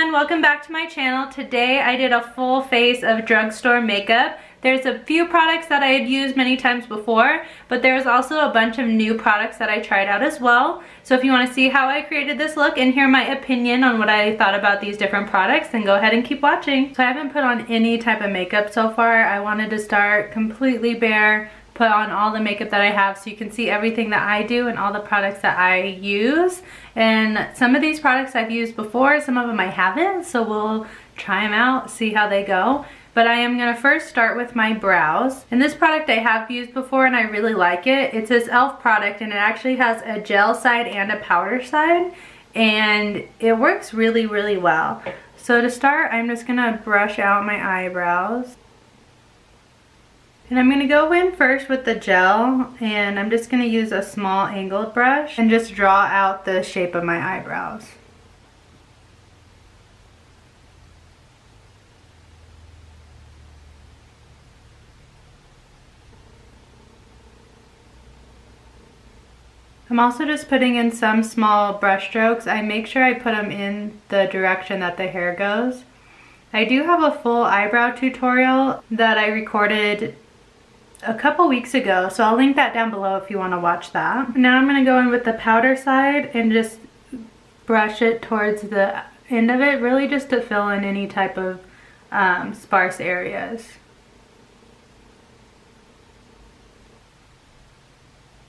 everyone, welcome back to my channel. Today I did a full face of drugstore makeup. There's a few products that I had used many times before, but there's also a bunch of new products that I tried out as well. So if you want to see how I created this look and hear my opinion on what I thought about these different products, then go ahead and keep watching. So I haven't put on any type of makeup so far. I wanted to start completely bare, put on all the makeup that I have so you can see everything that I do and all the products that I use. And some of these products I've used before, some of them I haven't, so we'll try them out, see how they go. But I am gonna first start with my brows. And this product I have used before and I really like it. It's this e.l.f. product and it actually has a gel side and a powder side. And it works really, really well. So to start, I'm just gonna brush out my eyebrows. And I'm going to go in first with the gel, and I'm just going to use a small angled brush and just draw out the shape of my eyebrows. I'm also just putting in some small brush strokes. I make sure I put them in the direction that the hair goes. I do have a full eyebrow tutorial that I recorded a couple weeks ago, so I'll link that down below if you want to watch that. Now I'm going to go in with the powder side and just brush it towards the end of it, really just to fill in any type of sparse areas.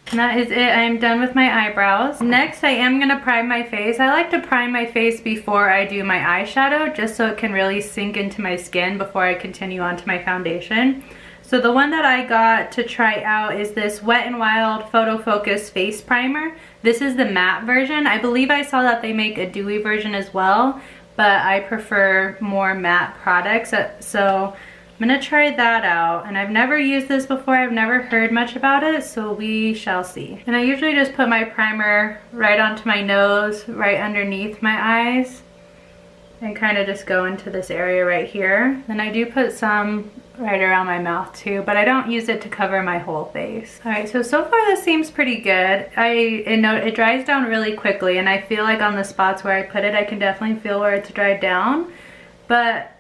And that is it. I'm done with my eyebrows. Next, I am going to prime my face. I like to prime my face before I do my eyeshadow, just so it can really sink into my skin before I continue on to my foundation. So the one that I got to try out is this Wet n Wild Photo Focus Face Primer. This is the matte version. I believe I saw that they make a dewy version as well, but I prefer more matte products. So I'm gonna try that out. And I've never used this before. I've never heard much about it, so we shall see. And I usually just put my primer right onto my nose, right underneath my eyes, and kind of just go into this area right here. Then I do put some right around my mouth too, but I don't use it to cover my whole face. Alright, so far this seems pretty good. It dries down really quickly, and I feel like on the spots where I put it, I can definitely feel where it's dried down. But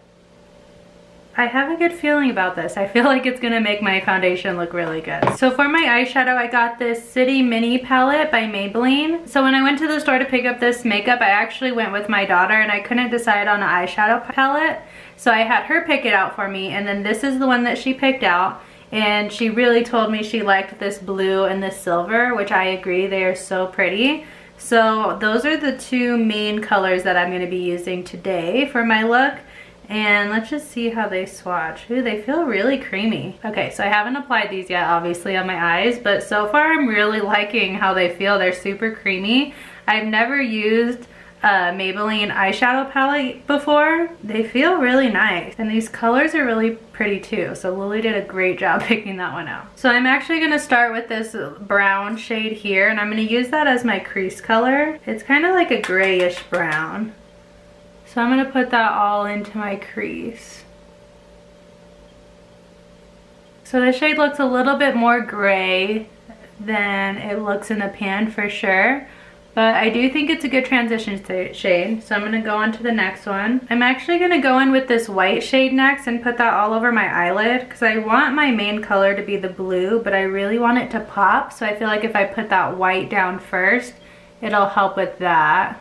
I have a good feeling about this. I feel like it's gonna make my foundation look really good. So for my eyeshadow, I got this City Mini palette by Maybelline. So when I went to the store to pick up this makeup, I actually went with my daughter and I couldn't decide on an eyeshadow palette. So I had her pick it out for me, and then this is the one that she picked out. And she really told me she liked this blue and this silver, which I agree, they are so pretty. So those are the two main colors that I'm gonna be using today for my look. And let's just see how they swatch. Ooh, they feel really creamy. Okay, so I haven't applied these yet, obviously, on my eyes, but so far I'm really liking how they feel. They're super creamy. I've never used a Maybelline eyeshadow palette before. They feel really nice. And these colors are really pretty too. So Lily did a great job picking that one out. So I'm actually gonna start with this brown shade here, and I'm gonna use that as my crease color. It's kind of like a grayish brown. So I'm going to put that all into my crease. So the shade looks a little bit more gray than it looks in the pan for sure. But I do think it's a good transition shade. So I'm going to go on to the next one. I'm actually going to go in with this white shade next and put that all over my eyelid, because I want my main color to be the blue, but I really want it to pop. So I feel like if I put that white down first, it'll help with that.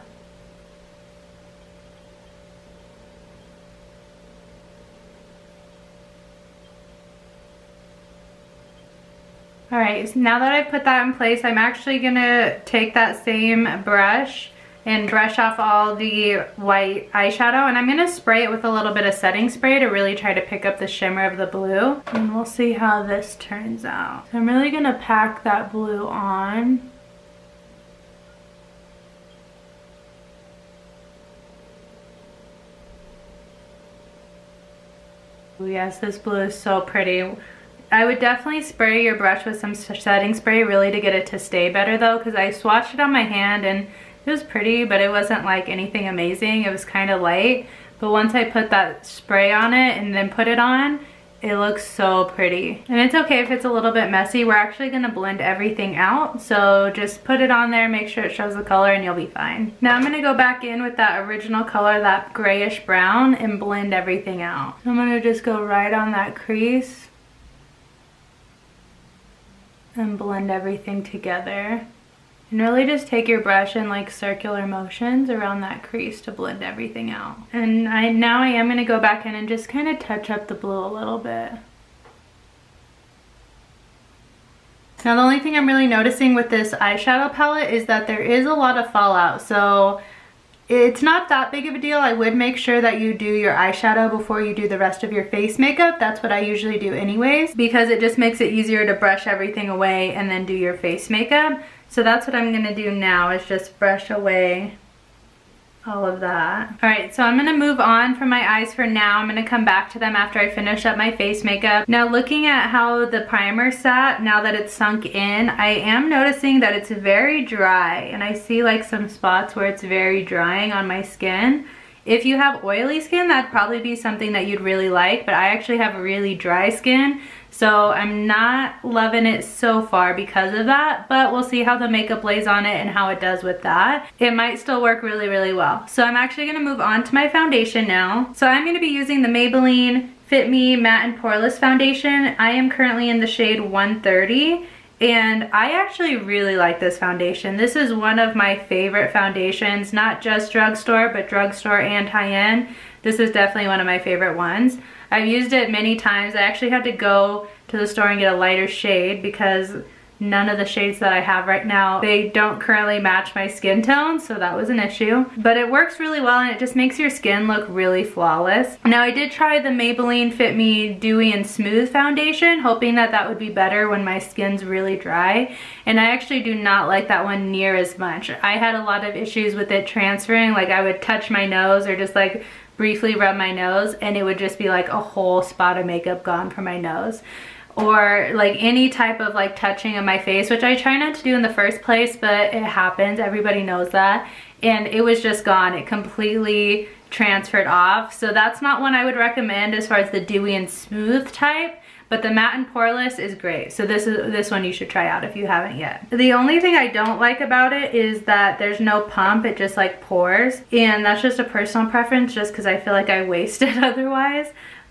Alright, so now that I've put that in place, I'm actually going to take that same brush and brush off all the white eyeshadow, and I'm going to spray it with a little bit of setting spray to really try to pick up the shimmer of the blue. And we'll see how this turns out. So I'm really going to pack that blue on. Oh yes, this blue is so pretty. I would definitely spray your brush with some setting spray really to get it to stay better though, because I swatched it on my hand and it was pretty, but it wasn't like anything amazing. It was kind of light. But once I put that spray on it and then put it on, it looks so pretty. And it's okay if it's a little bit messy. We're actually gonna blend everything out. So just put it on there, make sure it shows the color, and you'll be fine. Now I'm gonna go back in with that original color, that grayish brown, and blend everything out. I'm gonna just go right on that crease and blend everything together. And really just take your brush in like circular motions around that crease to blend everything out. And now I am going to go back in and just kind of touch up the blue a little bit. Now the only thing I'm really noticing with this eyeshadow palette is that there is a lot of fallout. So it's not that big of a deal. I would make sure that you do your eyeshadow before you do the rest of your face makeup. That's what I usually do anyways, because it just makes it easier to brush everything away and then do your face makeup. So that's what I'm gonna do now, is just brush away all of that. All right, so I'm gonna move on from my eyes for now. I'm gonna come back to them after I finish up my face makeup. Now looking at how the primer sat, now that it's sunk in, I am noticing that it's very dry, and I see like some spots where it's very drying on my skin. If you have oily skin, that'd probably be something that you'd really like, but I actually have really dry skin, so I'm not loving it so far because of that, but we'll see how the makeup lays on it and how it does with that. It might still work really, really well. So I'm actually gonna move on to my foundation now. So I'm gonna be using the Maybelline Fit Me Matte and Poreless Foundation. I am currently in the shade 130. And I actually really like this foundation. This is one of my favorite foundations, not just Drugstore, but Drugstore and high-end. This is definitely one of my favorite ones. I've used it many times. I actually had to go to the store and get a lighter shade because none of the shades that I have right now, they don't currently match my skin tone, so that was an issue. But it works really well, and it just makes your skin look really flawless. Now I did try the Maybelline Fit Me Dewy and Smooth foundation, hoping that that would be better when my skin's really dry, and I actually do not like that one near as much. I had a lot of issues with it transferring, like I would touch my nose or just like briefly rub my nose and it would just be like a whole spot of makeup gone from my nose. Or like any type of like touching of my face, which I try not to do in the first place, but it happens, everybody knows that, and it was just gone. It completely transferred off. So that's not one I would recommend as far as the dewy and smooth type, but the matte and poreless is great. So this one you should try out if you haven't yet. The only thing I don't like about it is that there's no pump, it just like pours, and that's just a personal preference just because I feel like I waste it otherwise.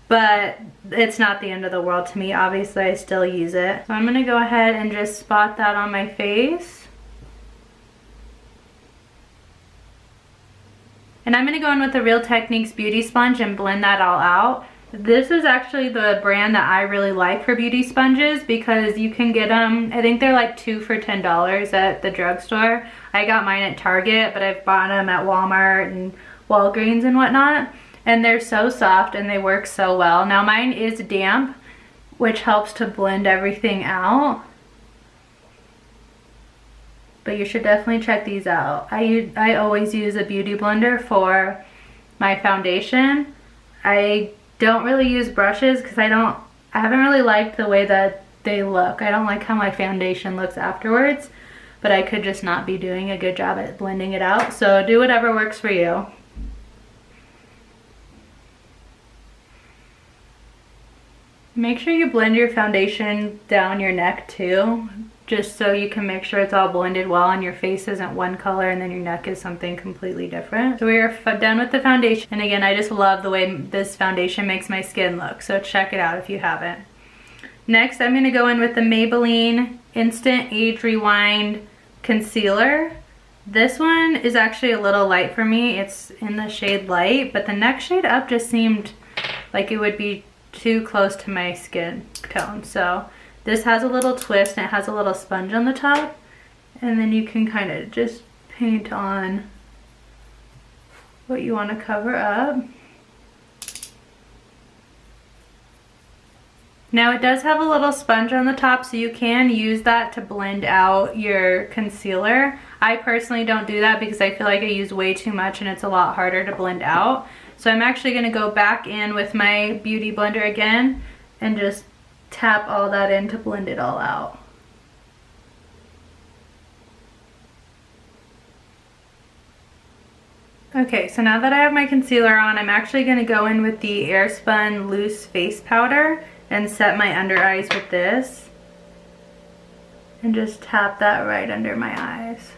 But it's not the end of the world to me. Obviously, I still use it. So I'm gonna go ahead and just spot that on my face. And I'm gonna go in with the Real Techniques Beauty Sponge and blend that all out. This is actually the brand that I really like for beauty sponges because you can get them, I think they're like 2 for $10 at the drugstore. I got mine at Target, but I've bought them at Walmart and Walgreens and whatnot. And they're so soft and they work so well. Now mine is damp, which helps to blend everything out. But you should definitely check these out. I always use a beauty blender for my foundation. I don't really use brushes because I haven't really liked the way that they look. I don't like how my foundation looks afterwards, but I could just not be doing a good job at blending it out. So do whatever works for you. Make sure you blend your foundation down your neck too, just so you can make sure it's all blended well and your face isn't one color and then your neck is something completely different. So we are done with the foundation. And again, I just love the way this foundation makes my skin look, so check it out if you haven't. Next, I'm gonna go in with the Maybelline Instant Age Rewind Concealer. This one is actually a little light for me. It's in the shade Light, but the next shade up just seemed like it would be too close to my skin tone. So this has a little twist and it has a little sponge on the top, and then you can kind of just paint on what you want to cover up. Now it does have a little sponge on the top, so you can use that to blend out your concealer. I personally don't do that because I feel like I use way too much and it's a lot harder to blend out. So I'm actually going to go back in with my beauty blender again and just tap all that in to blend it all out. Okay, so now that I have my concealer on, I'm actually going to go in with the Airspun Loose Face Powder. and set my under eyes with this. And just tap that right under my eyes.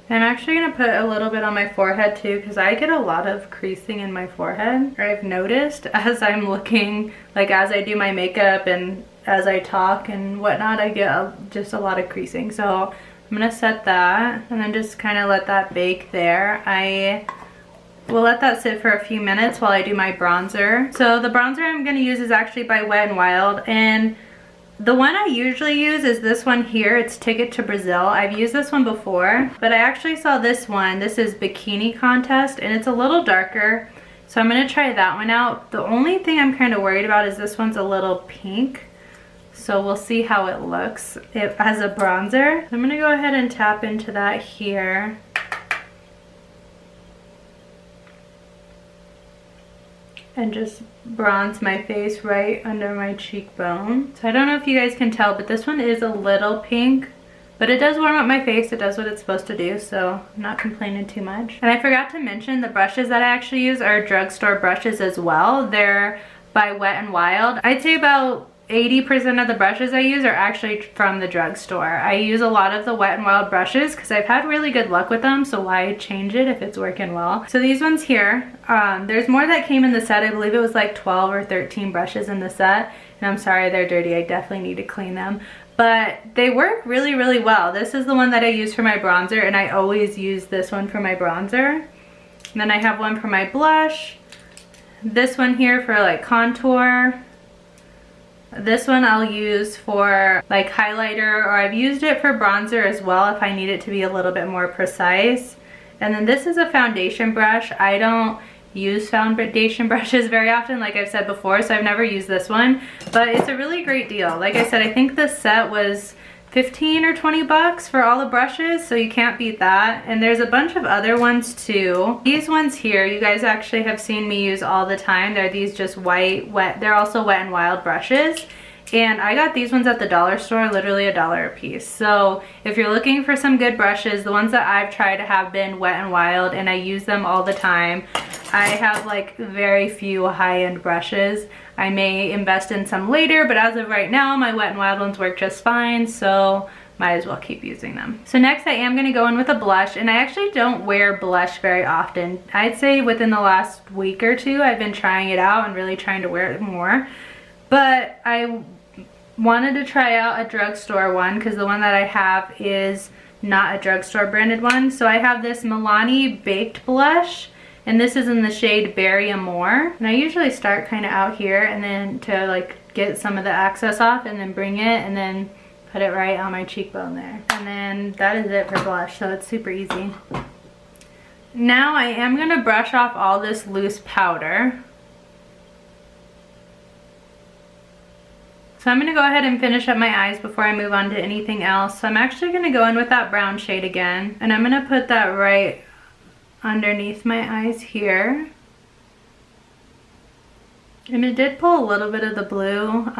I'm actually going to put a little bit on my forehead too, because I get a lot of creasing in my forehead. Or I've noticed as I'm looking, like as I do my makeup and as I talk and whatnot, I get just a lot of creasing. So I'm going to set that and then just kind of let that bake there. I will let that sit for a few minutes while I do my bronzer. So the bronzer I'm going to use is actually by Wet n Wild, and the one I usually use is this one here. It's Ticket to Brazil. I've used this one before, but I actually saw this one. This is Bikini Contest, and it's a little darker. So I'm gonna try that one out. The only thing I'm kind of worried about is this one's a little pink. So we'll see how it looks as a bronzer. I'm gonna go ahead and tap into that here. And just bronze my face right under my cheekbone. So I don't know if you guys can tell, but this one is a little pink, but it does warm up my face. It does what it's supposed to do, so I'm not complaining too much. And I forgot to mention the brushes that I actually use are drugstore brushes as well. They're by Wet n Wild. I'd say about 80% of the brushes I use are actually from the drugstore. I use a lot of the Wet n Wild brushes because I've had really good luck with them, so why change it if it's working well? So these ones here, there's more that came in the set. I believe it was like 12 or 13 brushes in the set, and I'm sorry they're dirty. I definitely need to clean them. But they work really, really well. This is the one that I use for my bronzer, and I always use this one for my bronzer. And then I have one for my blush. This one here for like contour. This one I'll use for like highlighter, or I've used it for bronzer as well if I need it to be a little bit more precise. And then this is a foundation brush. I don't use foundation brushes very often, like I've said before, so I've never used this one, but it's a really great deal. Like I said, I think this set was 15 or 20 bucks for all the brushes, so you can't beat that. And there's a bunch of other ones too. These ones here, you guys actually have seen me use all the time. They're these just white, they're also Wet n Wild brushes. And I got these ones at the dollar store, literally $1 a piece. So if you're looking for some good brushes, the ones that I've tried have been Wet n Wild, and I use them all the time. I have like very few high-end brushes. I may invest in some later, but as of right now, my Wet n Wild ones work just fine, so might as well keep using them. So next I am gonna go in with a blush, and I actually don't wear blush very often. I'd say within the last week or two, I've been trying it out and really trying to wear it more. But I wanted to try out a drugstore one because the one that I have is not a drugstore branded one. So I have this Milani Baked Blush, and this is in the shade Berry Amore. And I usually start kind of out here and then to like get some of the excess off, and then bring it and then put it right on my cheekbone there. And then that is it for blush, so it's super easy. Now I am gonna brush off all this loose powder. So I'm going to go ahead and finish up my eyes before I move on to anything else. So I'm actually going to go in with that brown shade again, and I'm going to put that right underneath my eyes here. And it did pull a little bit of the blue.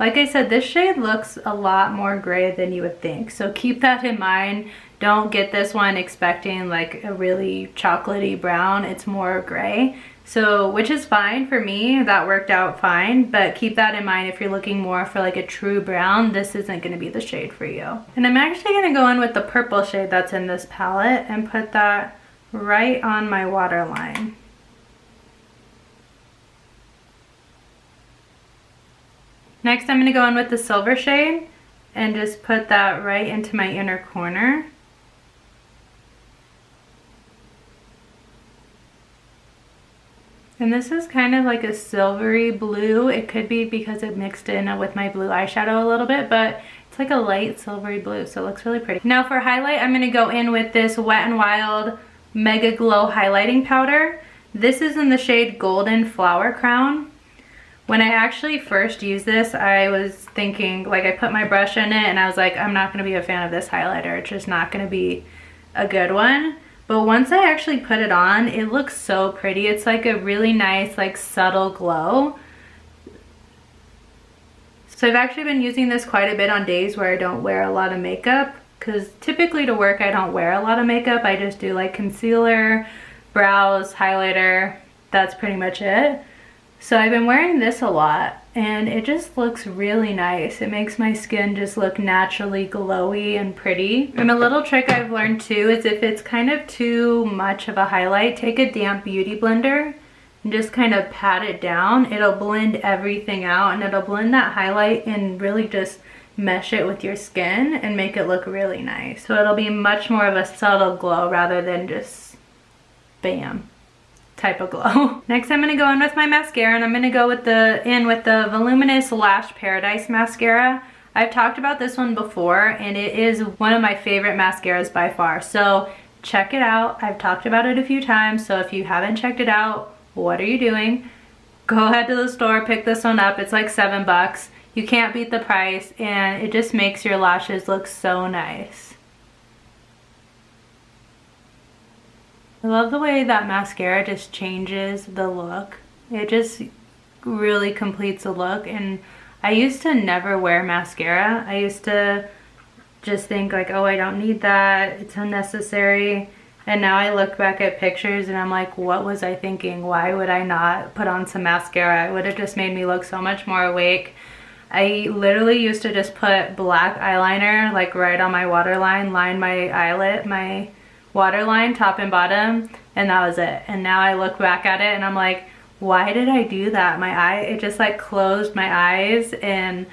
Like I said, this shade looks a lot more gray than you would think, so keep that in mind. Don't get this one expecting like a really chocolatey brown. It's more gray. So, which is fine for me, that worked out fine, but keep that in mind if you're looking more for like a true brown, this isn't gonna be the shade for you. And I'm actually gonna go in with the purple shade that's in this palette and put that right on my waterline. Next, I'm gonna go in with the silver shade and just put that right into my inner corner. And this is kind of like a silvery blue. It could be because it mixed in with my blue eyeshadow a little bit, but it's like a light silvery blue, so it looks really pretty. Now for highlight, I'm gonna go in with this Wet n Wild Mega Glow highlighting powder. This is in the shade Golden Flower Crown. When I actually first used this, I was thinking, like I put my brush in it and I was like, I'm not gonna be a fan of this highlighter. It's just not gonna be a good one. But once I actually put it on, it looks so pretty. It's like a really nice, like subtle glow. So I've actually been using this quite a bit on days where I don't wear a lot of makeup, because typically to work I don't wear a lot of makeup. I just do like concealer, brows, highlighter. That's pretty much it. So I've been wearing this a lot and it just looks really nice. It makes my skin just look naturally glowy and pretty. And a little trick I've learned too is if it's kind of too much of a highlight, take a damp beauty blender and just kind of pat it down. It'll blend everything out and it'll blend that highlight and really just mesh it with your skin and make it look really nice. So it'll be much more of a subtle glow rather than just bam type of glow. Next I'm gonna go in with my mascara and I'm gonna go with the Voluminous Lash Paradise mascara. I've talked about this one before and it is one of my favorite mascaras by far. So check it out. I've talked about it a few times, so if you haven't checked it out, what are you doing? Go ahead to the store, pick this one up. It's like $7. You can't beat the price and it just makes your lashes look so nice. I love the way that mascara just changes the look. It just really completes the look, and I used to never wear mascara. I used to just think like, oh, I don't need that, it's unnecessary. And now I look back at pictures and I'm like, what was I thinking? Why would I not put on some mascara? It would have just made me look so much more awake. I literally used to just put black eyeliner like right on my waterline, line my eyelid, my waterline top and bottom, and that was it. And now I look back at it and I'm like, why did I do that? It just like closed my eyes and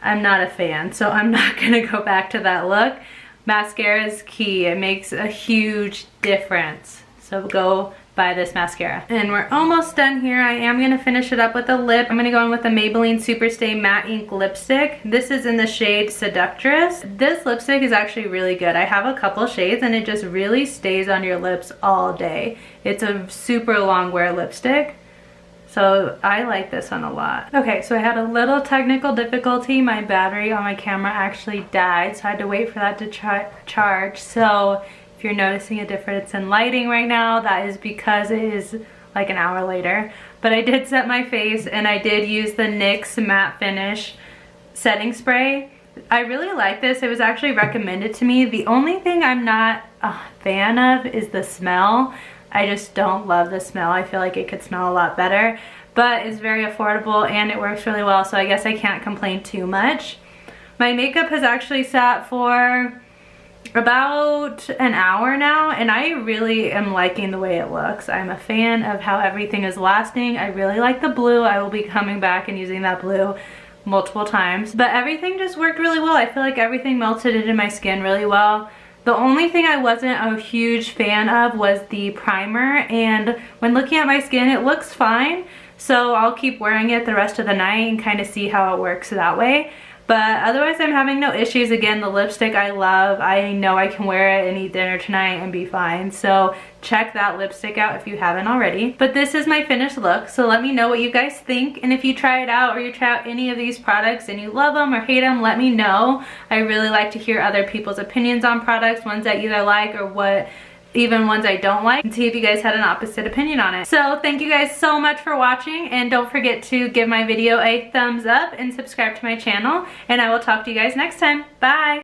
I'm not a fan, so I'm not gonna go back to that look. Mascara is key. It makes a huge difference. So go buy this mascara. And we're almost done here. I am gonna finish it up with a lip. I'm gonna go in with the Maybelline Superstay Matte Ink Lipstick. This is in the shade Seductress. This lipstick is actually really good. I have a couple shades and it just really stays on your lips all day. It's a super long wear lipstick. So I like this one a lot. Okay, so I had a little technical difficulty. My battery on my camera actually died, so I had to wait for that to charge. So if you're noticing a difference in lighting right now, that is because it is like an hour later. But I did set my face and I did use the NYX Matte Finish setting spray. I really like this. It was actually recommended to me. The only thing I'm not a fan of is the smell. I just don't love the smell. I feel like it could smell a lot better. But it's very affordable and it works really well, so I guess I can't complain too much. My makeup has actually sat for about an hour now and I really am liking the way it looks. I'm a fan of how everything is lasting. I really like the blue. I will be coming back and using that blue multiple times. But everything just worked really well. I feel like everything melted into my skin really well. The only thing I wasn't a huge fan of was the primer, and when looking at my skin it looks fine. So I'll keep wearing it the rest of the night and kind of see how it works that way. But otherwise I'm having no issues. Again, the lipstick I love. I know I can wear it and eat dinner tonight and be fine. So check that lipstick out if you haven't already. But this is my finished look. So let me know what you guys think. And if you try it out or you try out any of these products and you love them or hate them, let me know. I really like to hear other people's opinions on products, ones that you either like or even ones I don't like, and see if you guys had an opposite opinion on it. So thank you guys so much for watching, and don't forget to give my video a thumbs up and subscribe to my channel, and I will talk to you guys next time. Bye!